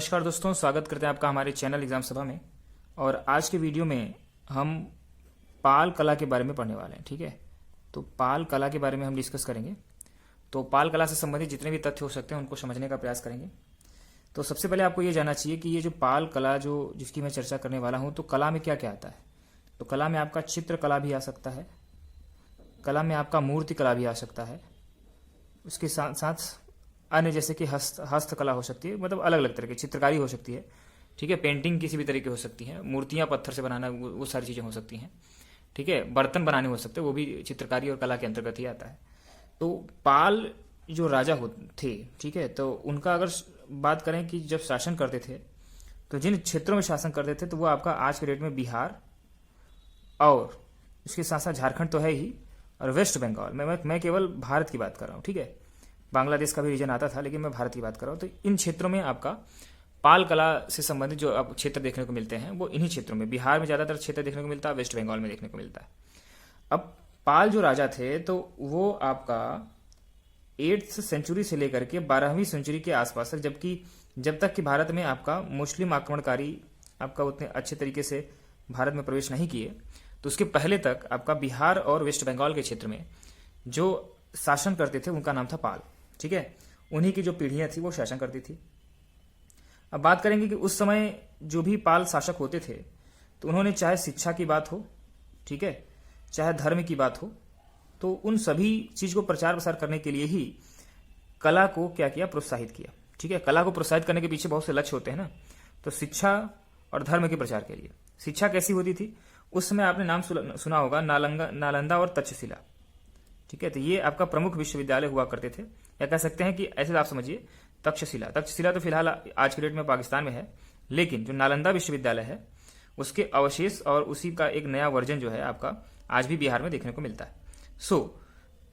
नमस्कार दोस्तों, स्वागत करते हैं आपका हमारे चैनल एग्जाम सभा में। और आज के वीडियो में हम पाल कला के बारे में पढ़ने वाले हैं। ठीक है, तो पाल कला के बारे में हम डिस्कस करेंगे। तो पाल कला से संबंधित जितने भी तथ्य हो सकते हैं उनको समझने का प्रयास करेंगे। तो सबसे पहले आपको ये जानना चाहिए कि ये जो पाल कला जिसकी मैं चर्चा करने वाला हूँ, तो कला में क्या क्या आता है। तो कला में आपका चित्रकला भी आ सकता है, कला में आपका मूर्ति कला भी आ सकता है, उसके साथ साथ अन्य जैसे कि हस्तकला हो सकती है, मतलब अलग अलग तरह की चित्रकारी हो सकती है। ठीक है, पेंटिंग किसी भी तरीके हो सकती है, मूर्तियां पत्थर से बनाना, वो सारी चीज़ें हो सकती हैं। ठीक है, बर्तन बनाने हो सकते हैं, वो भी चित्रकारी और कला के अंतर्गत ही आता है। तो पाल जो राजा थे, ठीक है, तो उनका अगर बात करें कि जब शासन करते थे तो जिन क्षेत्रों में शासन करते थे तो वो आपका आज के डेट में बिहार और इसके साथ साथ झारखंड तो है ही, और वेस्ट बंगाल मैं केवल भारत की बात कर रहा हूँ। ठीक है, बांग्लादेश का भी रीजन आता था, लेकिन मैं भारत की बात कर रहा हूँ। तो इन क्षेत्रों में आपका पाल कला से संबंधित जो अब क्षेत्र देखने को मिलते हैं वो इन्हीं क्षेत्रों में, बिहार में ज़्यादातर क्षेत्र देखने को मिलता है, वेस्ट बंगाल में देखने को मिलता है। अब पाल जो राजा थे तो वो आपका 8th सेंचुरी से लेकर के 12वीं सेंचुरी के आसपास तक, जबकि जब तक कि भारत में आपका मुस्लिम आक्रमणकारी आपका उतने अच्छे तरीके से भारत में प्रवेश नहीं किए, तो उसके पहले तक आपका बिहार और वेस्ट बंगाल के क्षेत्र में जो शासन करते थे उनका नाम था पाल। ठीक है, उन्हीं की जो पीढ़ियां थी वो शासन करती थी। अब बात करेंगे कि उस समय जो भी पाल शासक होते थे तो उन्होंने चाहे शिक्षा की बात हो, ठीक है, चाहे धर्म की बात हो, तो उन सभी चीज को प्रचार प्रसार करने के लिए ही कला को क्या किया, प्रोत्साहित किया। ठीक है, कला को प्रोत्साहित करने के पीछे बहुत से लक्ष्य होते हैं ना। तो शिक्षा और धर्म के प्रचार के लिए शिक्षा कैसी होती थी, उस समय आपने नाम सुना होगा, नालंदा और तक्षशिला। ठीक है, तो ये आपका प्रमुख विश्वविद्यालय हुआ करते थे, या कह सकते हैं कि ऐसे आप समझिए तक्षशिला तो फिलहाल आज के डेट में पाकिस्तान में है, लेकिन जो नालंदा विश्वविद्यालय है उसके अवशेष और उसी का एक नया वर्जन जो है आपका आज भी बिहार में देखने को मिलता है।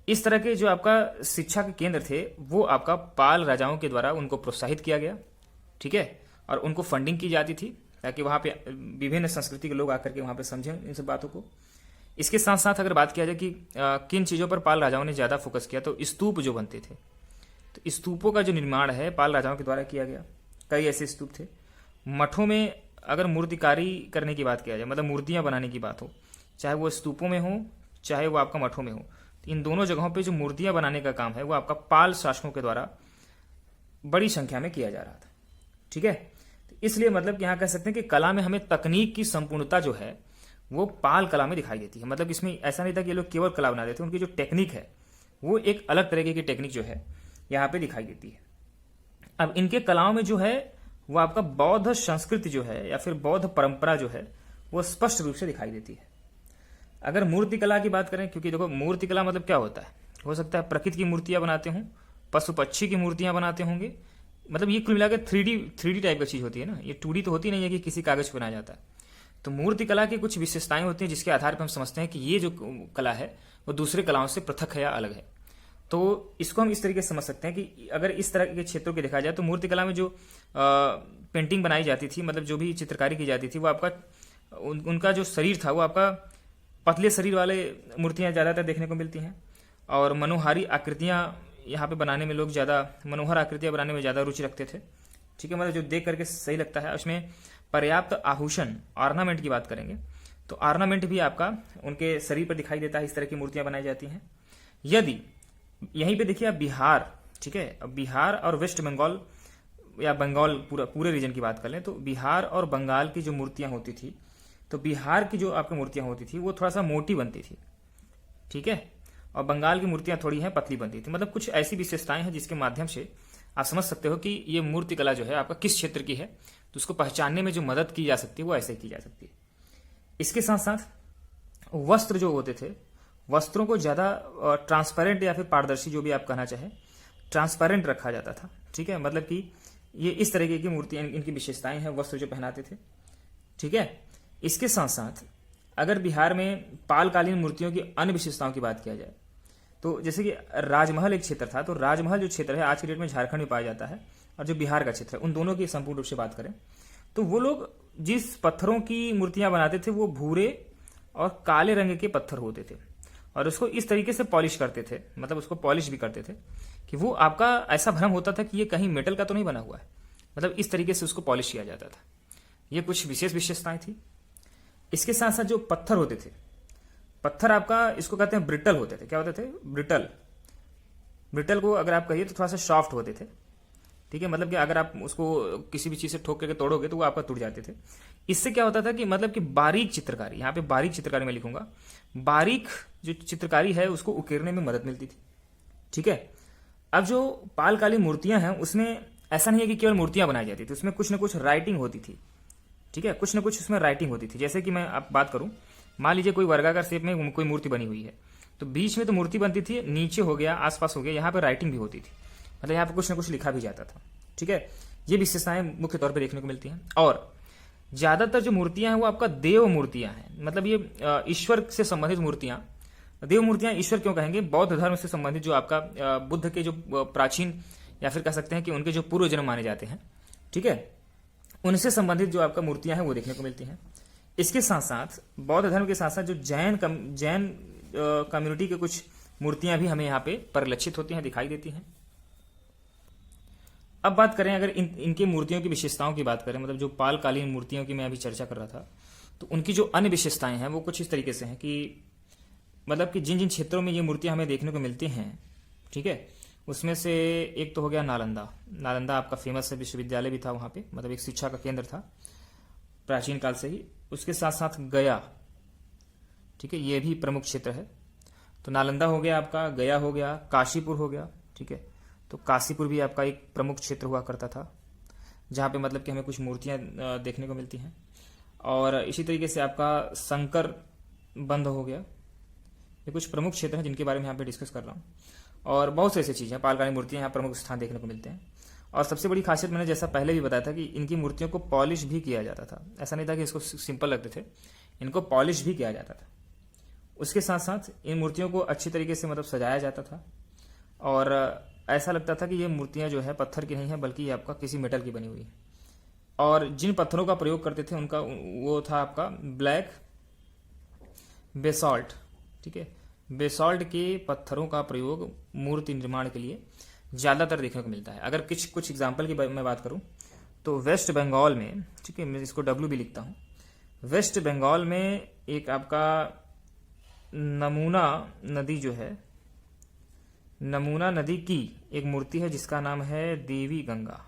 इस तरह के जो आपका शिक्षा के केंद्र थे वो आपका पाल राजाओं के द्वारा उनको प्रोत्साहित किया गया। ठीक है, और उनको फंडिंग की जाती थी ताकि वहां पे विभिन्न संस्कृति के लोग आकर के वहां पे समझें इन सब बातों को। इसके साथ साथ अगर बात किया जाए कि किन चीज़ों पर पाल राजाओं ने ज़्यादा फोकस किया, तो स्तूप जो बनते थे, तो स्तूपों का जो निर्माण है पाल राजाओं के द्वारा किया गया। कई ऐसे स्तूप थे। मठों में अगर मूर्तिकारी करने की बात किया जाए, मतलब मूर्तियां बनाने की बात हो, चाहे वो स्तूपों में हो चाहे वो आपका मठों में हो, तो इन दोनों जगहों पर जो मूर्तियां बनाने का काम है वो आपका पाल शासकों के द्वारा बड़ी संख्या में किया जा रहा था। ठीक है, तो इसलिए मतलब कि यहाँ कह सकते हैं कि कला में हमें तकनीक की संपूर्णता जो है वो पाल कला में दिखाई देती है। मतलब इसमें ऐसा नहीं था कि ये लोग केवल कला बनाते थे, उनकी जो टेक्निक है वो एक अलग तरीके की टेक्निक जो है यहाँ पे दिखाई देती है। अब इनके कलाओं में जो है वो आपका बौद्ध संस्कृति जो है या फिर बौद्ध परंपरा जो है वो स्पष्ट रूप से दिखाई देती है। अगर मूर्ति कला की बात करें, क्योंकि देखो मूर्ति कला मतलब क्या होता है, हो सकता है प्रकृति की मूर्तियां बनाते हों, पशु पक्षी की मूर्तियां बनाते होंगे, मतलब ये कुल मिलाकर 3D टाइप का चीज होती है ना। ये 2D तो होती नहीं है कि किसी कागज पर बनाया जाता है। तो मूर्ति कला की कुछ विशेषताएं होती हैं जिसके आधार पर हम समझते हैं कि ये जो कला है वो दूसरे कलाओं से पृथक है या अलग है। तो इसको हम इस तरीके से समझ सकते हैं कि अगर इस तरह के क्षेत्रों की देखा जाए तो मूर्ति कला में जो पेंटिंग बनाई जाती थी, मतलब जो भी चित्रकारी की जाती थी, वो आपका उनका जो शरीर था वो आपका पतले शरीर वाले मूर्तियां ज़्यादातर देखने को मिलती हैं, और मनोहारी आकृतियाँ यहाँ पे बनाने में लोग ज़्यादा मनोहर आकृतियाँ बनाने में ज़्यादा रुचि रखते थे। ठीक है, मतलब जो देख करके सही लगता है। उसमें पर्याप्त आभूषण, ऑर्नामेंट की बात करेंगे तो ऑर्नामेंट भी आपका उनके शरीर पर दिखाई देता है। इस तरह की मूर्तियां बनाई जाती हैं। यदि यहीं पे देखिए आप बिहार, ठीक है, अब बिहार और वेस्ट बंगाल या बंगाल पूरे रीजन की बात कर लें तो बिहार और बंगाल की जो मूर्तियां होती थी, तो बिहार की जो आपकी मूर्तियां होती थी वो थोड़ा सा मोटी बनती थी। ठीक है, और बंगाल की मूर्तियां थोड़ी हैं पतली बनती थी। मतलब कुछ ऐसी विशेषताएं हैं जिसके माध्यम से आप समझ सकते हो कि ये मूर्ति कला जो है आपका किस क्षेत्र की है, तो उसको पहचानने में जो मदद की जा सकती है वो ऐसे की जा सकती है। इसके साथ साथ वस्त्र जो होते थे, वस्त्रों को ज़्यादा ट्रांसपेरेंट या फिर पारदर्शी, जो भी आप कहना चाहें, ट्रांसपेरेंट रखा जाता था। ठीक है, मतलब कि ये इस तरीके की मूर्तियां, इनकी विशेषताएं हैं वस्त्र जो पहनाते थे। ठीक है, इसके साथ साथ अगर बिहार में पालकालीन मूर्तियों की अन्य विशेषताओं की बात किया जाए तो जैसे कि राजमहल एक क्षेत्र था, तो राजमहल जो क्षेत्र है आज के डेट में झारखंड में पाया जाता है, और जो बिहार का क्षेत्र है, उन दोनों की संपूर्ण रूप से बात करें तो वो लोग जिस पत्थरों की मूर्तियां बनाते थे वो भूरे और काले रंग के पत्थर होते थे, और उसको इस तरीके से पॉलिश करते थे, मतलब उसको पॉलिश भी करते थे कि वो आपका ऐसा भ्रम होता था कि ये कहीं मेटल का तो नहीं बना हुआ है, मतलब इस तरीके से उसको पॉलिश किया जाता था। ये कुछ विशेष विशेषताएं थी। इसके साथ साथ जो पत्थर होते थे, पत्थर आपका इसको कहते हैं ब्रिटल होते थे। क्या होते थे? ब्रिटल। ब्रिटल को अगर आप कहिए तो थोड़ा सा सॉफ्ट होते थे, ठीक है। मतलब कि अगर आप उसको किसी भी चीज से ठोक करके तोड़ोगे तो वो आपका टूट जाते थे। इससे क्या होता था कि मतलब कि बारीक चित्रकारी, यहाँ पे बारीक चित्रकारी मैं लिखूंगा, बारीक जो चित्रकारी है उसको उकेरने में मदद मिलती थी, ठीक है। अब जो पालकालीन मूर्तियां हैं उसमें ऐसा नहीं है कि केवल मूर्तियां बनाई जाती थी, उसमें कुछ ना कुछ राइटिंग होती थी, ठीक है। कुछ ना कुछ उसमें राइटिंग होती थी। जैसे कि मैं अब बात करूं, मान लीजिए कोई वर्गाकार शेप में कोई मूर्ति बनी हुई है, तो बीच में तो मूर्ति बनती थी, नीचे हो गया, आसपास हो गया, यहाँ पे राइटिंग भी होती थी, मतलब यहाँ पे कुछ ना कुछ लिखा भी जाता था, ठीक है। ये विशेषताएं मुख्य तौर पे देखने को मिलती हैं। और ज्यादातर जो मूर्तियां हैं वो आपका देव मूर्तियां हैं, मतलब ये ईश्वर से संबंधित मूर्तियां। देव मूर्तियां ईश्वर क्यों कहेंगे? बौद्ध धर्म से संबंधित जो आपका बुद्ध के जो प्राचीन या फिर कह सकते हैं कि उनके जो पूर्व जन्म माने जाते हैं, ठीक है, उनसे संबंधित जो आपका मूर्तियां हैं वो देखने को मिलती हैं। इसके साथ साथ बौद्ध धर्म के साथ साथ जो जैन कम्युनिटी के कुछ मूर्तियां भी हमें यहाँ पे परिलक्षित होती हैं, दिखाई देती हैं। अब बात करें अगर इनके मूर्तियों की विशेषताओं की बात करें, मतलब जो पालकालीन मूर्तियों की मैं अभी चर्चा कर रहा था, तो उनकी जो अन्य विशेषताएं हैं वो कुछ इस तरीके से हैं कि मतलब कि जिन जिन क्षेत्रों में ये मूर्तियां हमें देखने को मिलती हैं, ठीक है, उसमें से एक तो हो गया नालंदा। नालंदा आपका फेमस विश्वविद्यालय भी था वहां पे, मतलब एक शिक्षा का केंद्र था प्राचीन काल से ही। उसके साथ साथ गया, ठीक है, ये भी प्रमुख क्षेत्र है। तो नालंदा हो गया आपका, गया हो गया, काशीपुर हो गया, ठीक है। तो काशीपुर भी आपका एक प्रमुख क्षेत्र हुआ करता था, जहाँ पे मतलब कि हमें कुछ मूर्तियां देखने को मिलती हैं। और इसी तरीके से आपका शंकर बंद हो गया। ये कुछ प्रमुख क्षेत्र हैं जिनके बारे में यहाँ पे डिस्कस कर रहा हूँ। और बहुत से ऐसी चीज़ें हैं, पालकालीन मूर्तियां यहाँ प्रमुख स्थान देखने को मिलते हैं। और सबसे बड़ी खासियत मैंने जैसा पहले भी बताया था कि इनकी मूर्तियों को पॉलिश भी किया जाता था। ऐसा नहीं था कि इसको सिंपल लगते थे, इनको पॉलिश भी किया जाता था। उसके साथ साथ इन मूर्तियों को अच्छी तरीके से मतलब सजाया जाता था, और ऐसा लगता था कि ये मूर्तियां जो है पत्थर की नहीं है बल्कि ये आपका किसी मेटल की बनी हुई है। और जिन पत्थरों का प्रयोग करते थे उनका वो था आपका ब्लैक बेसॉल्ट, ठीक है। बेसॉल्ट के पत्थरों का प्रयोग मूर्ति निर्माण के लिए ज़्यादातर देखने को मिलता है। अगर कुछ एग्जाम्पल की मैं बात करूं तो वेस्ट बंगाल में, ठीक है, मैं इसको डब्ल्यू भी लिखता हूं, वेस्ट बंगाल में एक आपका नमूना नदी जो है, नमूना नदी की एक मूर्ति है जिसका नाम है देवी गंगा।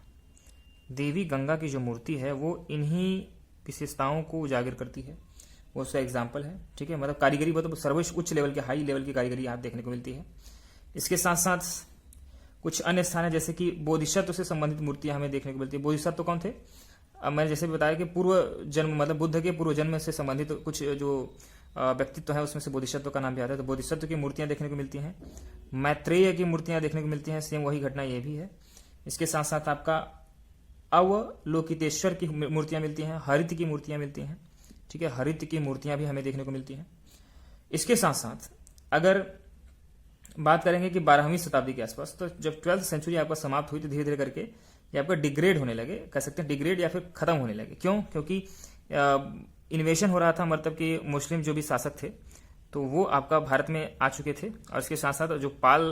देवी गंगा की जो मूर्ति है वो इन्हीं विशेषताओं को उजागर करती है, वो उसका एग्जाम्पल है, ठीक है। मतलब कारीगरी मतलब सर्वोच्च उच्च लेवल के, हाई लेवल की कारीगरी यहाँ देखने को मिलती है। इसके साथ साथ कुछ अन्य स्थान है जैसे कि बोधिसत्व से संबंधित मूर्तियां हमें देखने को मिलती है। बोधिसत्व कौन थे? अब मैंने जैसे भी बताया कि पूर्व जन्म मतलब बुद्ध के पूर्व जन्म से संबंधित कुछ जो व्यक्तित्व है उसमें से बोधिसत्व का नाम भी आता है। तो बोधिसत्व की मूर्तियां देखने को मिलती हैं। मैत्रेय की मूर्तियां देखने को मिलती हैं, सेम वही घटना ये भी है। इसके साथ साथ आपका अवलोकितेश्वर की मूर्तियां मिलती हैं, हरित की मूर्तियां मिलती हैं, ठीक है, हरित की मूर्तियां भी हमें देखने को मिलती हैं। इसके साथ साथ अगर बात करेंगे कि 12वीं शताब्दी के आसपास, तो जब 12th सेंचुरी आपका समाप्त हुई तो धीरे धीरे करके ये आपका डिग्रेड होने लगे, कह सकते हैं डिग्रेड या फिर खत्म होने लगे। क्यों? क्योंकि इन्वेशन हो रहा था, मतलब कि मुस्लिम जो भी शासक थे तो वो आपका भारत में आ चुके थे, और इसके साथ साथ जो पाल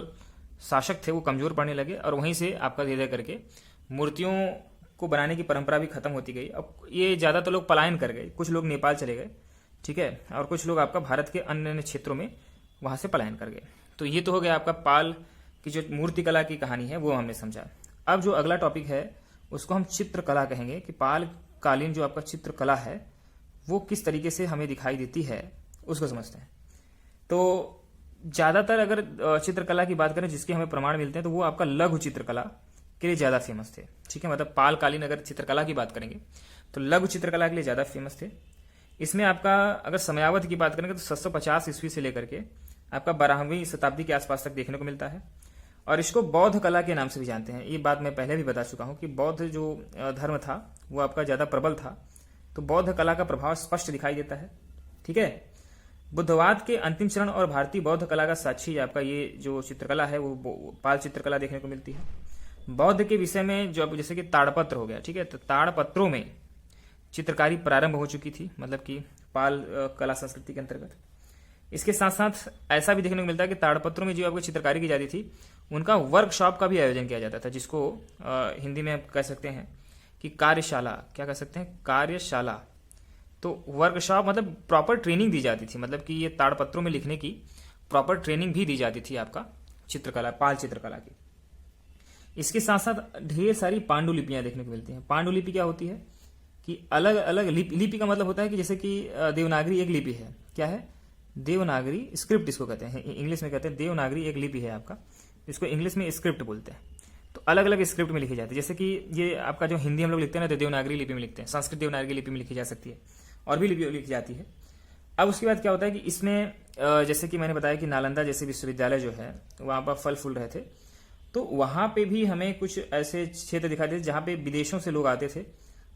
शासक थे वो कमजोर पड़ने लगे, और वहीं से आपका धीरे धीरे करके मूर्तियों को बनाने की परंपरा भी खत्म होती गई। अब ये ज़्यादातर लोग पलायन कर गए, कुछ लोग नेपाल चले गए, ठीक है, और कुछ लोग आपका भारत के अन्य अन्य क्षेत्रों में वहां से पलायन कर गए। तो ये तो हो गया आपका पाल की जो मूर्तिकला की कहानी है वो हमने समझा। अब जो अगला टॉपिक है उसको हम चित्रकला कहेंगे, कि पाल कालीन जो आपका चित्रकला है वो किस तरीके से हमें दिखाई देती है उसको समझते हैं। तो ज़्यादातर अगर चित्रकला की बात करें जिसके हमें प्रमाण मिलते हैं तो वो आपका लघु चित्रकला के लिए ज़्यादा फेमस थे, ठीक है। मतलब पाल कालीन अगर चित्रकला की बात करेंगे तो लघु चित्रकला के लिए ज़्यादा फेमस थे। इसमें आपका अगर समयावधि की बात करेंगे तो 750 ईस्वी से लेकर के आपका 12वीं शताब्दी के आसपास तक देखने को मिलता है। और इसको बौद्ध कला के नाम से भी जानते हैं। ये बात मैं पहले भी बता चुका हूं कि बौद्ध जो धर्म था वो आपका ज़्यादा प्रबल था, तो बौद्ध कला का प्रभाव स्पष्ट दिखाई देता है, ठीक है। बुद्धवाद के अंतिम चरण और भारतीय बौद्ध कला का साक्षी आपका ये जो चित्रकला है वो पाल चित्रकला देखने को मिलती है। बौद्ध के विषय में जो जैसे कि ताड़पत्र हो गया, ठीक है, तो ताड़पत्रों में चित्रकारी प्रारंभ हो चुकी थी, मतलब कि पाल कला संस्कृति के अंतर्गत। इसके साथ साथ ऐसा भी देखने को मिलता है कि ताड़पत्रों में जो आपको चित्रकारी की जाती थी उनका वर्कशॉप का भी आयोजन किया जाता था, जिसको हिंदी में कह सकते हैं कि कार्यशाला, क्या कह सकते हैं, कार्यशाला। तो वर्कशॉप मतलब प्रॉपर ट्रेनिंग दी जाती थी, मतलब कि ये ताड़पत्रों में लिखने की प्रॉपर ट्रेनिंग भी दी जाती थी आपका चित्रकला, पाल चित्रकला की। इसके साथ साथ ढेर सारी पांडुलिपियां देखने को मिलती हैं। पांडुलिपि क्या होती है कि अलग अलग लिपि का मतलब होता है कि जैसे कि देवनागरी एक लिपि है, क्या है, देवनागरी स्क्रिप्ट इसको कहते हैं, इंग्लिश में कहते हैं देवनागरी एक लिपि है आपका, इसको इंग्लिश में स्क्रिप्ट बोलते हैं। तो अलग अलग स्क्रिप्ट में लिखी जाती है, जैसे कि ये आपका जो हिंदी हम लोग लिखते हैं ना, तो देवनागरी लिपि में लिखते हैं, संस्कृत देवनागरी लिपि में लिखी जा सकती है, और भी लिपि लिखी जाती है। अब उसके बाद क्या होता है कि इसमें जैसे कि मैंने बताया कि नालंदा जैसे विश्वविद्यालय जो है वहाँ पर फल फूल रहे थे, तो वहाँ पे भी हमें कुछ ऐसे क्षेत्र दिखाई देते जहाँ पे विदेशों से लोग आते थे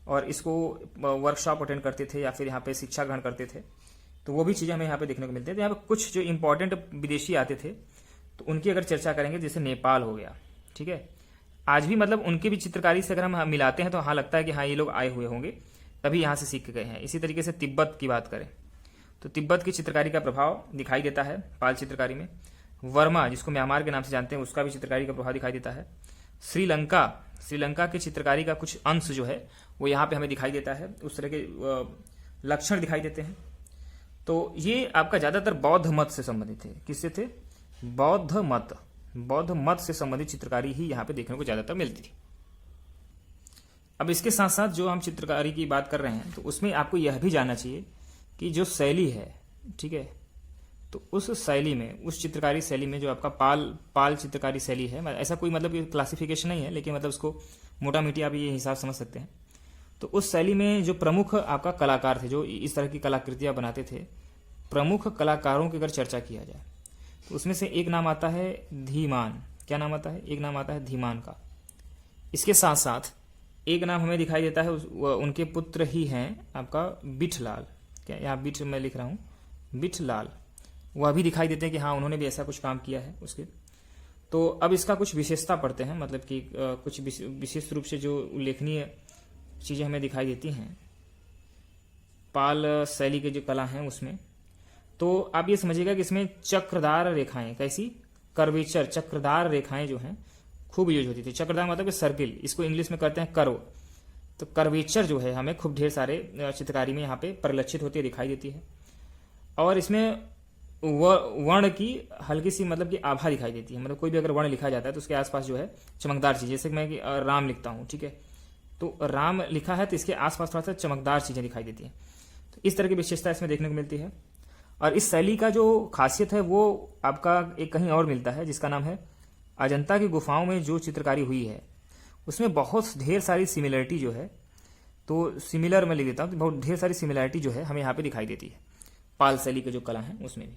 और इसको वर्कशॉप अटेंड करते थे या फिर यहाँ पे शिक्षा ग्रहण करते थे। तो वो भी चीज़ें हमें यहाँ पे देखने को मिलती है। तो यहाँ पे कुछ जो इंपॉर्टेंट विदेशी आते थे तो उनकी अगर चर्चा करेंगे, जैसे नेपाल हो गया, ठीक है, आज भी मतलब उनकी भी चित्रकारी से अगर हम मिलाते हैं तो हाँ लगता है कि हाँ ये लोग आए हुए होंगे, तभी यहाँ से सीख के गए हैं। इसी तरीके से तिब्बत की बात करें तो तिब्बत की चित्रकारी का प्रभाव दिखाई देता है पाल चित्रकारी में। वर्मा, जिसको म्यांमार के नाम से जानते हैं, उसका भी चित्रकारी का प्रभाव दिखाई देता है। श्रीलंका की चित्रकारी का कुछ अंश जो है वो यहाँ पे हमें दिखाई देता है, उस तरह के लक्षण दिखाई देते हैं। तो ये आपका ज़्यादातर बौद्ध मत से संबंधित है। किससे थे? बौद्ध मत से संबंधित चित्रकारी ही यहाँ पे देखने को ज़्यादातर मिलती थी। अब इसके साथ साथ जो हम चित्रकारी की बात कर रहे हैं तो उसमें आपको यह भी जानना चाहिए कि जो शैली है, ठीक है, तो उस शैली में, उस चित्रकारी शैली में जो आपका पाल चित्रकारी शैली है, ऐसा कोई मतलब क्लासिफिकेशन नहीं है, लेकिन मतलब उसको मोटा मोटी आप ये हिसाब समझ सकते हैं। तो उस शैली में जो प्रमुख आपका कलाकार थे जो इस तरह की कलाकृतियाँ बनाते थे, प्रमुख कलाकारों की अगर चर्चा किया जाए तो उसमें से एक नाम आता है धीमान। क्या नाम आता है? एक नाम आता है धीमान का। इसके साथ साथ एक नाम हमें दिखाई देता है, उनके पुत्र ही हैं आपका बिठलाल। क्या यहाँ बिठ मैं लिख रहा हूँ, बिठलाल, वह भी दिखाई देते हैं कि हाँ उन्होंने भी ऐसा कुछ काम किया है उसके। तो अब इसका कुछ विशेषता पढ़ते हैं, मतलब कि कुछ विशेष रूप से जो उल्लेखनीय चीज़ें हमें दिखाई देती हैं पाल शैली के जो कला हैं उसमें। तो आप ये समझिएगा कि इसमें चक्रदार रेखाएं, कैसी, कर्वेचर, चक्रदार रेखाएं जो हैं खूब यूज होती थी। चक्रदार मतलब कि सर्किल, इसको इंग्लिश में कहते हैं कर्व। तो कर्वेचर जो है हमें खूब ढेर सारे चित्रकारी में यहाँ पे परिलक्षित होती है, दिखाई देती है। और इसमें वर्ण की हल्की सी मतलब कि आभा दिखाई देती है, मतलब कोई भी अगर वर्ण लिखा जाता है तो उसके आसपास जो है चमकदार चीज़, जैसे मैं राम लिखता हूँ, ठीक है, तो राम लिखा है तो इसके आसपास थोड़ा सा चमकदार चीज़ें दिखाई देती हैं। तो इस तरह की विशेषता इसमें देखने को मिलती है। और इस शैली का जो खासियत है वो आपका एक कहीं और मिलता है, जिसका नाम है अजंता की गुफाओं में जो चित्रकारी हुई है उसमें बहुत ढेर सारी सिमिलरिटी जो है, तो सिमिलर मैं लिख देता हूँ, तो बहुत ढेर सारी सिमिलरिटी जो है हमें यहाँ पे दिखाई देती है पाल शैली के जो कला है उसमें भी।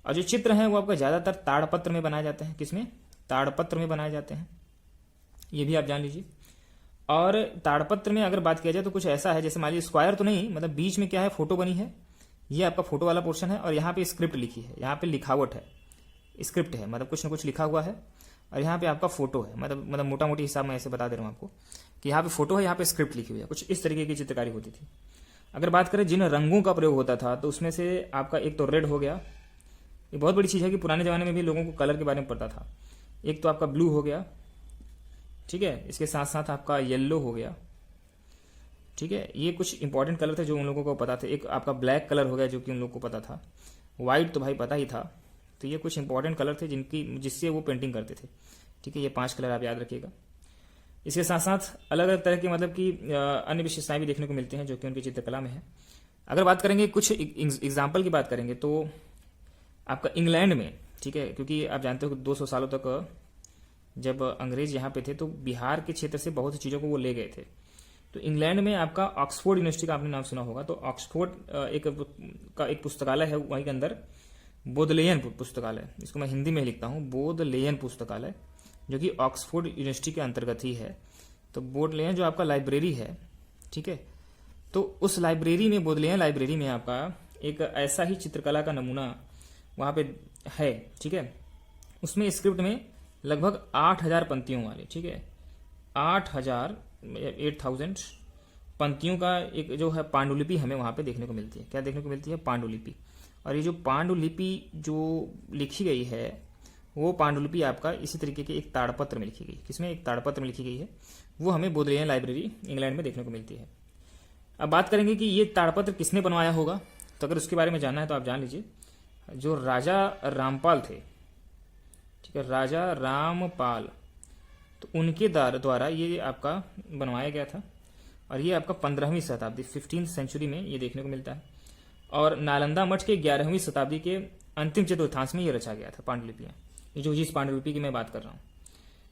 और जो चित्र हैं वो आपका ज़्यादातर ताड़पत्र में बनाए जाते हैं। किसमें? ताड़पत्र में बनाए जाते हैं, ये भी आप जान लीजिए। और ताड़पत्र में अगर बात किया जाए तो कुछ ऐसा है, जैसे मान लीजिए स्क्वायर तो नहीं, मतलब बीच में क्या है, फोटो बनी है, ये आपका फोटो वाला पोर्शन है, और यहाँ पे स्क्रिप्ट लिखी है, यहाँ पे लिखावट है, स्क्रिप्ट है, मतलब कुछ ना कुछ लिखा हुआ है, और यहाँ पे आपका फोटो है, मतलब मोटा मोटी हिसाब मैं ऐसे बता दे रहा हूँ आपको कि यहाँ पे फोटो है, यहाँ पे स्क्रिप्ट लिखी हुई है। कुछ इस तरीके की चित्रकारी होती थी। अगर बात करें जिन रंगों का प्रयोग होता था तो उसमें से आपका एक तो रेड हो गया, ये बहुत बड़ी चीज़ है कि पुराने ज़माने में भी लोगों को कलर के बारे में पता था। एक तो आपका ब्लू हो गया, ठीक है, इसके साथ साथ आपका येलो हो गया, ठीक है, ये कुछ इंपॉर्टेंट कलर थे जो उन लोगों को पता थे। एक आपका ब्लैक कलर हो गया जो कि उन लोगों को पता था। वाइट तो भाई पता ही था। तो ये कुछ इंपॉर्टेंट कलर थे जिससे वो पेंटिंग करते थे, ठीक है, ये 5 कलर आप याद रखिएगा। इसके साथ साथ अलग अलग तरह की मतलब कि अन्य विशेषताएं भी देखने को मिलती हैं जो कि उनकी चित्रकला में है। अगर बात करेंगे कुछ एग्जाम्पल की बात करेंगे तो आपका इंग्लैंड में, ठीक है, क्योंकि आप जानते हो कि 200 सालों तक जब अंग्रेज यहाँ पे थे तो बिहार के क्षेत्र से बहुत सी चीज़ों को वो ले गए थे। तो इंग्लैंड में आपका ऑक्सफोर्ड यूनिवर्सिटी का आपने नाम सुना होगा, तो ऑक्सफोर्ड एक पुस्तकालय है, वहीं के अंदर बोधलेयन पुस्तकालय, इसको मैं हिंदी में लिखता हूँ, बोधलेयन पुस्तकालय, जो कि ऑक्सफोर्ड यूनिवर्सिटी के अंतर्गत ही है। तो बोधलेयन जो आपका लाइब्रेरी है, ठीक है, तो उस लाइब्रेरी में, बोधलेयन लाइब्रेरी में आपका एक ऐसा ही चित्रकला का नमूना वहाँ पे है, ठीक है, उसमें स्क्रिप्ट में लगभग 8000 पंक्तियों वाले, ठीक है, 8000 पंक्तियों का एक जो है पांडुलिपि हमें वहाँ पे देखने को मिलती है। क्या देखने को मिलती है? पांडुलिपि। और ये जो पांडुलिपि जो लिखी गई है वो पांडुलिपि आपका इसी तरीके के एक ताड़पत्र में लिखी गई। किसमें? एक ताड़पत्र में लिखी गई है। वो हमें बोधलेयन लाइब्रेरी इंग्लैंड में देखने को मिलती है। अब बात करेंगे कि ये ताड़पत्र किसने बनवाया होगा। तो अगर उसके बारे में जानना है तो आप जान लीजिए, जो राजा रामपाल थे, ठीक है, राजा रामपाल, तो उनके द्वारा ये आपका बनवाया गया था। और ये आपका 15वीं शताब्दी 15th सेंचुरी में ये देखने को मिलता है। और नालंदा मठ के 11वीं शताब्दी के अंतिम चतुर्थांश में ये रचा गया था पांडुलिपियां। ये जो जिस पांडुलिपि की मैं बात कर रहा हूँ,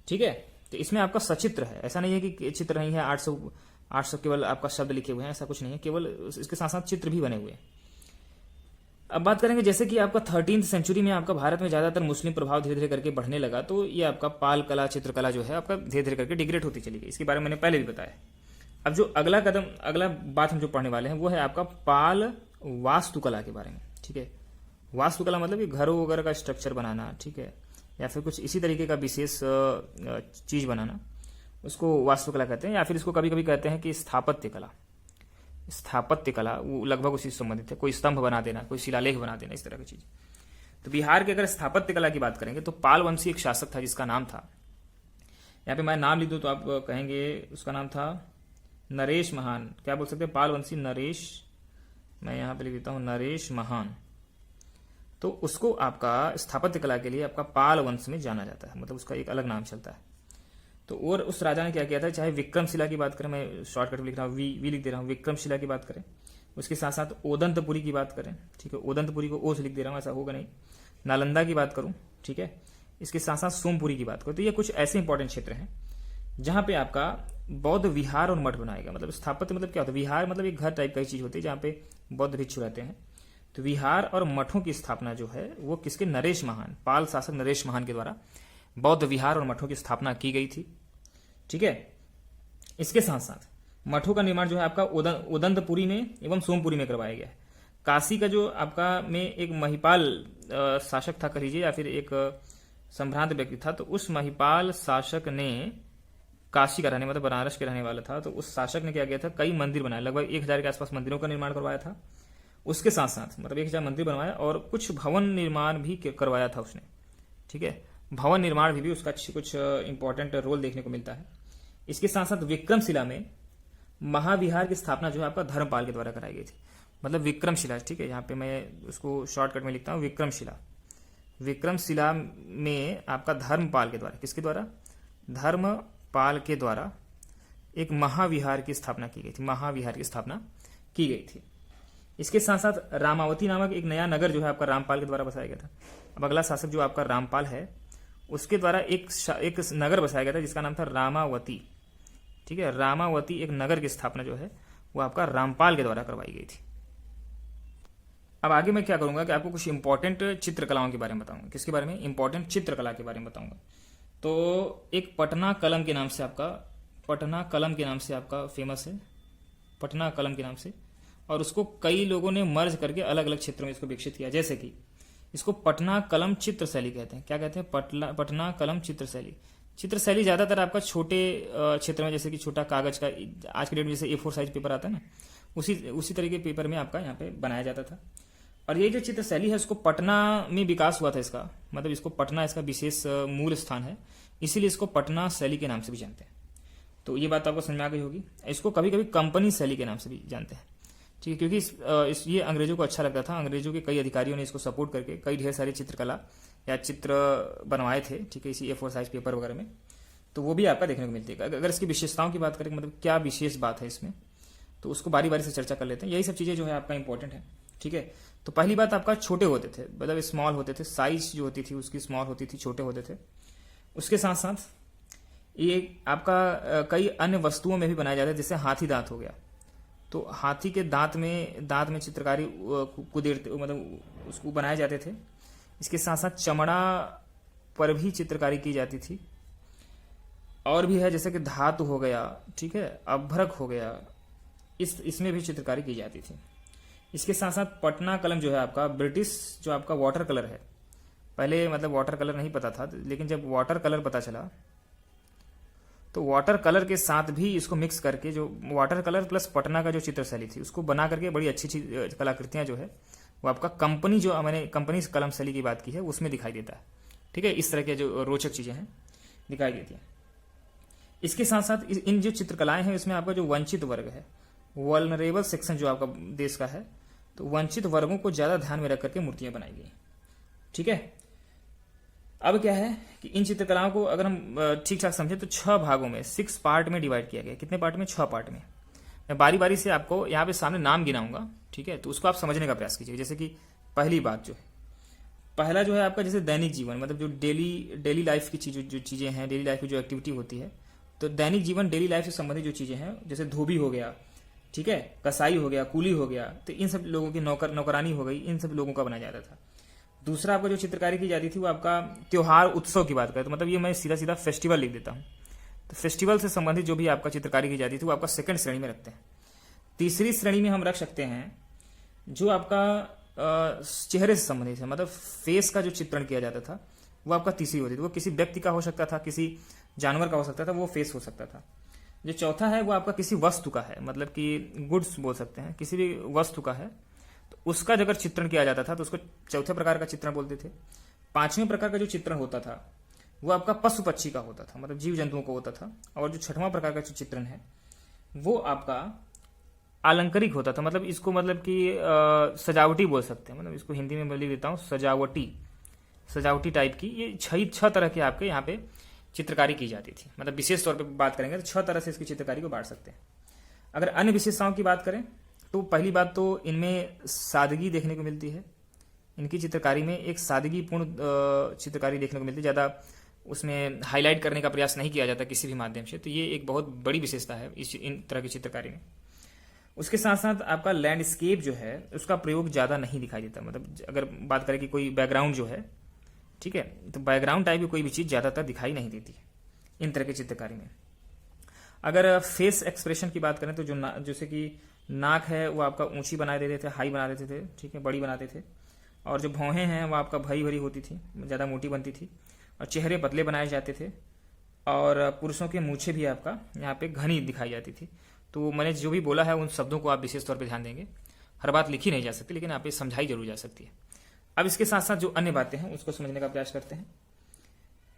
ठीक है। तो इसमें आपका सचित्र है, ऐसा नहीं है कि चित्र नहीं है, 800 केवल आपका शब्द लिखे हुए हैं, ऐसा कुछ नहीं है, केवल इसके साथ साथ चित्र भी बने हुए हैं। अब बात करेंगे जैसे कि आपका 13th सेंचुरी में आपका भारत में ज्यादातर मुस्लिम प्रभाव धीरे धीरे करके बढ़ने लगा, तो ये आपका पाल कला, चित्रकला जो है आपका धीरे धीरे करके डिग्रेड होती चली गई। इसके बारे में मैंने पहले भी बताया। अब जो अगला बात हम जो पढ़ने वाले हैं वो है आपका पाल वास्तुकला के बारे में, ठीक है। वास्तुकला मतलब ये घरों वगैरह का स्ट्रक्चर बनाना, ठीक है, या फिर कुछ इसी तरीके का विशेष चीज बनाना, उसको वास्तुकला कहते हैं। या फिर इसको कभी कभी कहते हैं कि स्थापत्य कला। स्थापत्य कला वो लगभग उसी से संबंधित है, कोई स्तंभ बना देना, कोई शिलालेख बना देना, इस तरह की चीज। तो बिहार के अगर स्थापत्य कला की बात करेंगे तो पाल वंशी एक शासक था जिसका नाम था, यहाँ पे मैं नाम लिख दूं तो आप कहेंगे उसका नाम था नरेश महान। क्या बोल सकते हैं? पाल वंशी नरेश, मैं यहाँ पे लिख देता हूं नरेश महान। तो उसको आपका स्थापत्य कला के लिए आपका पाल वंश में जाना जाता है, मतलब उसका एक अलग नाम चलता है। तो और उस राजा ने क्या किया था, चाहे विक्रमशिला की बात करें, मैं शॉर्टकट में लिख रहा हूँ, वी लिख दे रहा हूँ, विक्रमशिला की बात करें, उसके साथ साथ ओदंतपुरी की बात करें, ठीक है, ओदंतपुरी को ओ से लिख दे रहा हूँ, ऐसा होगा नहीं, नालंदा की बात करूं, ठीक है, इसके साथ साथ सोमपुरी की बात करूं। तो ये कुछ ऐसे इंपॉर्टेंट क्षेत्र हैं जहां पे आपका बौद्ध विहार और मठ बनाएगा। मतलब स्थापत्य मतलब क्या होता है? विहार मतलब एक घर टाइप का चीज होती है जहां पे बौद्ध भिक्षु रहते हैं। तो विहार और मठों की स्थापना जो है वो किसके? नरेश महान, पाल शासक नरेश महान के द्वारा बौद्ध विहार और मठों की स्थापना की गई थी, ठीक है। इसके साथ साथ मठों का निर्माण जो है आपका उदंतपुरी में एवं सोमपुरी में करवाया गया है। काशी का जो आपका में एक महिपाल शासक था, कह या फिर एक संभ्रांत व्यक्ति था, तो उस महिपाल शासक ने काशी का रहने मतलब बनारस के रहने वाला था। तो उस शासक ने क्या किया था, कई मंदिर बनाए, लगभग 1000 के आसपास मंदिरों का निर्माण करवाया था। उसके साथ साथ मतलब 1000 मंदिर बनवाया और कुछ भवन निर्माण भी करवाया था उसने, ठीक है। भवन निर्माण भी उसका कुछ इंपॉर्टेंट रोल देखने को मिलता है। इसके साथ साथ विक्रमशिला में महाविहार की स्थापना जो है आपका धर्मपाल के द्वारा कराई गई थी, मतलब विक्रमशिला, ठीक है। यहाँ पे मैं उसको शॉर्टकट में लिखता हूँ विक्रमशिला। विक्रमशिला में आपका धर्मपाल के द्वारा, किसके द्वारा? धर्मपाल के द्वारा एक महाविहार की स्थापना की गई थी, महाविहार की स्थापना की गई थी। इसके साथ साथ रामावती नामक एक नया नगर जो है आपका रामपाल के द्वारा बसाया गया था। अब अगला शासक जो आपका रामपाल है उसके द्वारा एक नगर बसाया गया था जिसका नाम था रामावती, ठीक है। रामावती एक नगर की स्थापना जो है वो आपका रामपाल के द्वारा करवाई गई थी। अब आगे मैं क्या करूंगा कि आपको कुछ इंपॉर्टेंट चित्रकलाओं के बारे में बताऊंगा। किसके बारे में? इंपॉर्टेंट चित्रकला के बारे में बताऊंगा। तो एक पटना कलम के नाम से आपका फेमस है, पटना कलम के नाम से, और उसको कई लोगों ने मर्ज करके अलग अलग क्षेत्रों में इसको विकसित किया। जैसे कि इसको पटना कलम चित्र शैली कहते हैं। क्या कहते हैं? पटना कलम चित्र शैली। चित्र शैली ज्यादातर आपका छोटे क्षेत्र में, जैसे कि छोटा कागज का, आज के डेट में जैसे A4 साइज पेपर आता है ना, उसी तरीके पेपर में आपका यहाँ पे बनाया जाता था। और ये जो चित्र शैली है उसको पटना में विकास हुआ था इसका, मतलब इसको पटना इसका विशेष मूल स्थान है, इसीलिए इसको पटना शैली के नाम से भी जानते हैं। तो ये बात आपको समझ में आ गई होगी। इसको कभी कभी कंपनी शैली के नाम से भी जानते हैं, ठीक है, क्योंकि ये अंग्रेजों को अच्छा लगता था। अंग्रेजों के कई अधिकारियों ने इसको सपोर्ट करके कई ढेर सारी चित्रकला या चित्र बनवाए थे, ठीक है, इसी A4 साइज पेपर वगैरह में। तो वो भी आपका देखने को मिलती है। अगर इसकी विशेषताओं की बात करें, मतलब क्या विशेष बात है इसमें, तो उसको बारी बारी से चर्चा कर लेते हैं। यही सब चीजें जो है आपका इंपॉर्टेंट है, ठीक है। तो पहली बात आपका छोटे होते थे, मतलब स्मॉल होते थे, साइज जो होती थी उसकी स्मॉल होती थी, छोटे होते थे। उसके साथ साथ ये आपका कई अन्य वस्तुओं में भी बनाया जाता है, जैसे हाथी दांत हो गया, तो हाथी के दांत में चित्रकारी कुदेरते, मतलब उसको बनाए जाते थे। इसके साथ साथ चमड़ा पर भी चित्रकारी की जाती थी। और भी है जैसे कि धातु हो गया, ठीक है, अभ्रक हो गया, इसमें भी चित्रकारी की जाती थी। इसके साथ साथ पटना कलम जो है आपका ब्रिटिश जो आपका वाटर कलर है, पहले मतलब वाटर कलर नहीं पता था, लेकिन जब वाटर कलर पता चला तो वाटर कलर के साथ भी इसको मिक्स करके, जो वाटर कलर प्लस पटना का जो चित्र शैली थी उसको बना करके बड़ी अच्छी कलाकृतियां जो है वो आपका कंपनी, जो मैंने कंपनी कलम शैली की बात की है, उसमें दिखाई देता है। ठीक है, इस तरह के जो रोचक चीज़ें हैं दिखाई देती हैं। इसके साथ साथ इन जो चित्रकलाएं हैं इसमें आपका जो वंचित वर्ग है, वल्नरेबल सेक्शन जो आपका देश का है, तो वंचित वर्गों को ज़्यादा ध्यान में रख करके मूर्तियां बनाई गई। ठीक है, अब क्या है कि इन चित्रकलाओं को अगर हम ठीक ठाक समझें तो 6 भागों में, 6 पार्ट में डिवाइड किया गया। कितने पार्ट में? 6 पार्ट में। मैं बारी बारी से आपको यहाँ पे सामने नाम गिनाऊंगा, ठीक है, तो उसको आप समझने का प्रयास कीजिए। जैसे कि पहली बात जो है, पहला जो है आपका जैसे दैनिक जीवन, मतलब जो डेली लाइफ की जो चीज़ें हैं, डेली लाइफ की जो एक्टिविटी होती है, तो दैनिक जीवन डेली लाइफ से संबंधित जो चीज़ें हैं, जैसे धोबी हो गया, ठीक है, कसाई हो गया, कूली हो गया, तो इन सब लोगों की नौकरानी हो गई, इन सब लोगों का बनाया जाता था। दूसरा आपका जो चित्रकारी की जाती थी वो आपका त्योहार उत्सव की बात करें तो मतलब ये मैं सीधा सीधा फेस्टिवल लिख देता हूँ, तो फेस्टिवल से संबंधित जो भी आपका चित्रकारी की जाती थी वो आपका सेकंड श्रेणी में रखते हैं। तीसरी श्रेणी में हम रख सकते हैं जो आपका चेहरे से संबंधित है, मतलब फेस का जो चित्रण किया जाता था वो आपका तीसरी होती थी। वो किसी व्यक्ति का हो सकता था, किसी जानवर का हो सकता था, वो फेस हो सकता था। जो चौथा है वो आपका किसी वस्तु का है, मतलब कि गुड्स बोल सकते हैं, किसी भी वस्तु का है, तो उसका अगर चित्रण किया जाता था तो उसको चौथे प्रकार का चित्रण बोलते थे। पांचवें प्रकार का जो चित्रण होता था वो आपका पशु पक्षी का होता था, मतलब जीव जंतुओं का होता था। और जो छठवां प्रकार का जो चित्रण है वो आपका आलंकारिक होता था, मतलब इसको मतलब कि सजावटी बोल सकते हैं, मतलब इसको हिंदी में लिख देता हूँ सजावटी टाइप की। ये 6 तरह के आपके यहाँ पे चित्रकारी की जाती थी, मतलब विशेष तौर पे बात करेंगे तो 6 तरह से इसकी चित्रकारी को बांट सकते हैं। अगर अन्य विशेषताओं की बात करें तो पहली बात तो इनमें सादगी देखने को मिलती है, इनकी चित्रकारी में एक सादगीपूर्ण चित्रकारी देखने को मिलती है, ज़्यादा उसमें हाईलाइट करने का प्रयास नहीं किया जाता किसी भी माध्यम से, तो ये एक बहुत बड़ी विशेषता है इन तरह की चित्रकारी में। उसके साथ साथ आपका लैंडस्केप जो है उसका प्रयोग ज़्यादा नहीं दिखाई देता, मतलब अगर बात करें कि कोई बैकग्राउंड जो है, ठीक है, तो बैकग्राउंड टाइप की कोई भी चीज़ ज़्यादातर दिखाई नहीं देती इन तरह की चित्रकारी में। अगर फेस एक्सप्रेशन की बात करें तो जैसे कि नाक है वो आपका ऊंची बना देते थे, हाई बना देते थे, ठीक है, बड़ी बनाते थे। और जो भौहें हैं वो आपका भरी भरी होती थी, ज़्यादा मोटी बनती थी। और चेहरे पतले बनाए जाते थे। और पुरुषों के मूछे भी आपका यहाँ पे घनी दिखाई जाती थी। तो मैंने जो भी बोला है उन शब्दों को आप विशेष तौर पर ध्यान देंगे। हर बात लिखी नहीं जा सकती, लेकिन आप ये समझाई जरूर जा सकती है। अब इसके साथ साथ जो अन्य बातें हैं उसको समझने का प्रयास करते हैं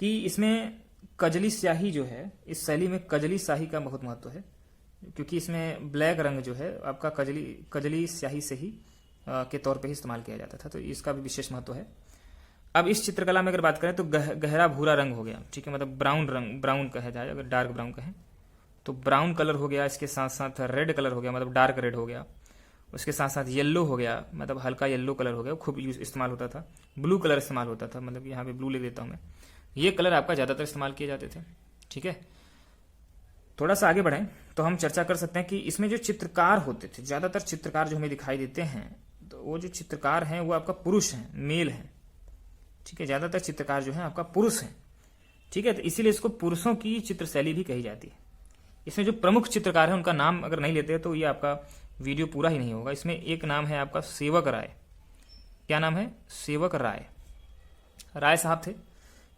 कि इसमें कजली स्याही जो है, इस शैली में कजली स्याही का बहुत महत्व है, क्योंकि इसमें ब्लैक रंग जो है आपका कजली स्याही से ही के तौर पे ही इस्तेमाल किया जाता था, तो इसका भी विशेष महत्व है। अब इस चित्रकला में अगर बात करें तो गहरा भूरा रंग हो गया, ठीक है, मतलब ब्राउन कहा जाए, अगर डार्क ब्राउन कहें तो ब्राउन कलर हो गया। इसके साथ साथ रेड कलर हो गया, मतलब डार्क रेड हो गया। उसके साथ साथ येलो हो गया, मतलब हल्का येलो कलर हो गया, खूब इस्तेमाल होता था। ब्लू कलर इस्तेमाल होता था, मतलब यहाँ पे ब्लू लिख देता हूँ मैं। ये कलर आपका ज़्यादातर इस्तेमाल किए जाते थे, ठीक है। थोड़ा सा आगे बढ़ें तो हम चर्चा कर सकते हैं कि इसमें जो चित्रकार होते थे, ज़्यादातर चित्रकार जो हमें दिखाई देते हैं, तो वो जो चित्रकार हैं वो आपका पुरुष हैं, मेल हैं, ठीक है। ज़्यादातर चित्रकार जो है आपका पुरुष हैं, ठीक है, तो इसीलिए इसको पुरुषों की चित्रशैली भी कही जाती है। इसमें जो प्रमुख चित्रकार हैं उनका नाम अगर नहीं लेते तो ये आपका वीडियो पूरा ही नहीं होगा। इसमें एक नाम है आपका सेवक राय। क्या नाम है? सेवक राय साहब थे।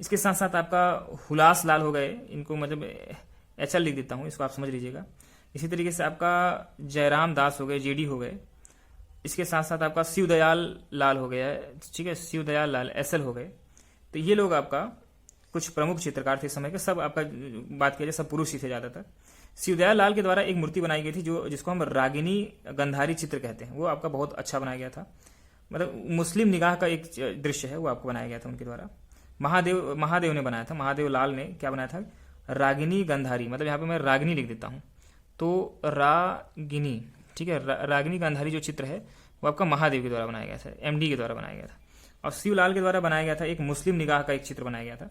इसके साथ साथ आपका हुलास लाल हो गए, इनको मतलब एचएल लिख देता हूँ, इसको आप समझ लीजिएगा। इसी तरीके से आपका जयराम दास हो गए, जेडी हो गए। इसके साथ साथ आपका शिवदयाल लाल हो गया, ठीक है, शिवदयाल लाल एसएल हो गए। तो ये लोग आपका कुछ प्रमुख चित्रकार थे समय के, सब आपका बात किया जाए सब पुरुष ही थे ज़्यादातर। शिवदयाल लाल के द्वारा एक मूर्ति बनाई गई थी जिसको हम रागिनी गंधारी चित्र कहते हैं, वो आपका बहुत अच्छा बनाया गया था, मतलब मुस्लिम निगाह का एक दृश्य है, वो आपको बनाया गया था उनके द्वारा। महादेव ने बनाया था, महादेव लाल ने क्या बनाया था? रागिनी गंधारी, मतलब यहाँ पे मैं रागिनी लिख देता हूँ, तो रागिनी, ठीक है, रागिनी गंधारी जो चित्र है वो आपका महादेव के द्वारा बनाया गया था, एमडी के द्वारा बनाया गया था। और शिवलाल के द्वारा बनाया गया था एक मुस्लिम निगाह का एक चित्र बनाया गया था।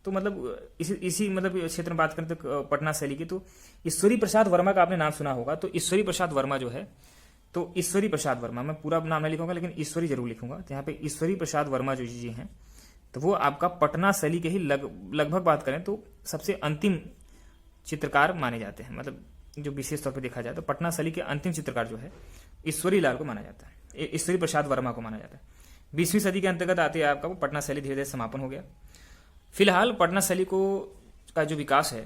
तो मतलब इसी मतलब क्षेत्र में बात करें तो पटना शैली की, तो ईश्वरी प्रसाद वर्मा का आपने नाम सुना होगा। तो ईश्वरी प्रसाद वर्मा जो है, तो ईश्वरी प्रसाद वर्मा, मैं पूरा नाम नहीं लिखूंगा लेकिन ईश्वरी जरूर लिखूंगा। तो यहाँ पे ईश्वरी प्रसाद वर्मा जो जी हैं, तो वो आपका पटना शैली के ही लगभग बात करें तो सबसे अंतिम चित्रकार माने जाते हैं, मतलब जो विशेष तौर पर देखा जाए तो पटना शैली के अंतिम चित्रकार जो है ईश्वरी लाल को माना जाता है, ईश्वरी प्रसाद वर्मा को माना जाता है। 20वीं सदी के अंतर्गत आते हैं आपका वो पटना शैली धीरे धीरे समापन हो गया। फिलहाल पटना शैली का जो विकास है,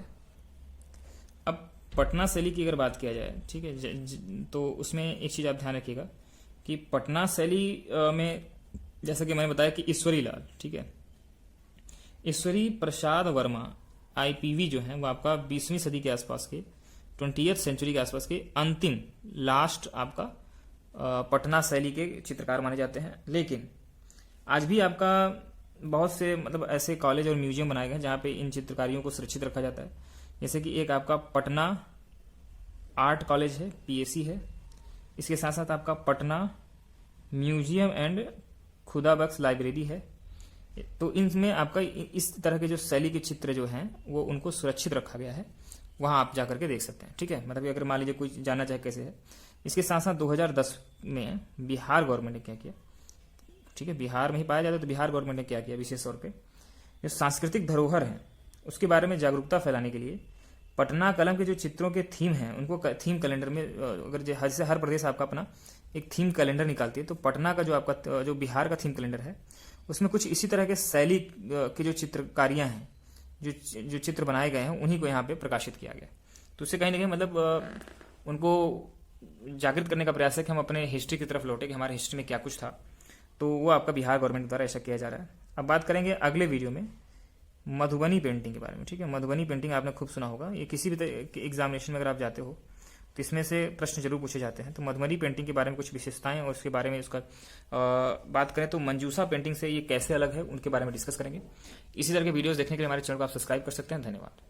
अब पटना शैली की अगर बात किया जाए, ठीक है, तो उसमें एक चीज़ आप ध्यान रखिएगा कि पटना शैली में जैसा कि मैंने बताया कि ईश्वरी लाल, ठीक है, ईश्वरी प्रसाद वर्मा IPV जो है वो आपका 20वीं सदी के आसपास के 20th सेंचुरी के आसपास के अंतिम लास्ट आपका पटना शैली के चित्रकार माने जाते हैं। लेकिन आज भी आपका बहुत से मतलब ऐसे कॉलेज और म्यूजियम बनाए गए हैं जहाँ पे इन चित्रकारियों को सुरक्षित रखा जाता है। जैसे कि एक आपका पटना आर्ट कॉलेज है, PAC है। इसके साथ साथ आपका पटना म्यूजियम एंड खुदा बख्श लाइब्रेरी है। तो इनमें आपका इस तरह के जो शैली के चित्र जो हैं वो उनको सुरक्षित रखा गया है, वहां आप जाकर के देख सकते हैं। ठीक है, मतलब अगर मान लीजिए कोई जानना चाहे कैसे है। इसके साथ साथ 2010 में बिहार गवर्नमेंट ने क्या किया, ठीक है, बिहार में ही पाया जाता है, तो बिहार गवर्नमेंट ने क्या किया, विशेष तौर पे जो सांस्कृतिक धरोहर है उसके बारे में जागरूकता फैलाने के लिए पटना कलम के जो चित्रों के थीम हैं उनको थीम कैलेंडर में, अगर जैसे हर प्रदेश आपका अपना एक थीम कैलेंडर निकालती है, तो पटना का जो आपका जो बिहार का थीम कैलेंडर है उसमें कुछ इसी तरह के शैली की जो चित्रकारियां हैं, जो चित्र बनाए गए हैं उन्हीं को यहाँ पे प्रकाशित किया गया। तो उससे कहीं ना कहीं मतलब उनको जागृत करने का प्रयास है कि हम अपने हिस्ट्री की तरफ लौटे कि हमारे हिस्ट्री में क्या कुछ था। तो वो आपका बिहार गवर्नमेंट द्वारा ऐसा किया जा रहा है। अब बात करेंगे अगले वीडियो में मधुबनी पेंटिंग के बारे में। ठीक है, मधुबनी पेंटिंग आपने खूब सुना होगा, ये किसी भी एग्जामिनेशन में अगर आप जाते हो तो इसमें से प्रश्न जरूर पूछे जाते हैं। तो मधुबनी पेंटिंग के बारे में कुछ विशेषताएं और उसके बारे में उसका बात करें तो मंजूषा पेंटिंग से ये कैसे अलग है उनके बारे में डिस्कस करेंगे। इसी तरह के वीडियोस देखने के लिए हमारे चैनल को आप सब्सक्राइब कर सकते हैं। धन्यवाद।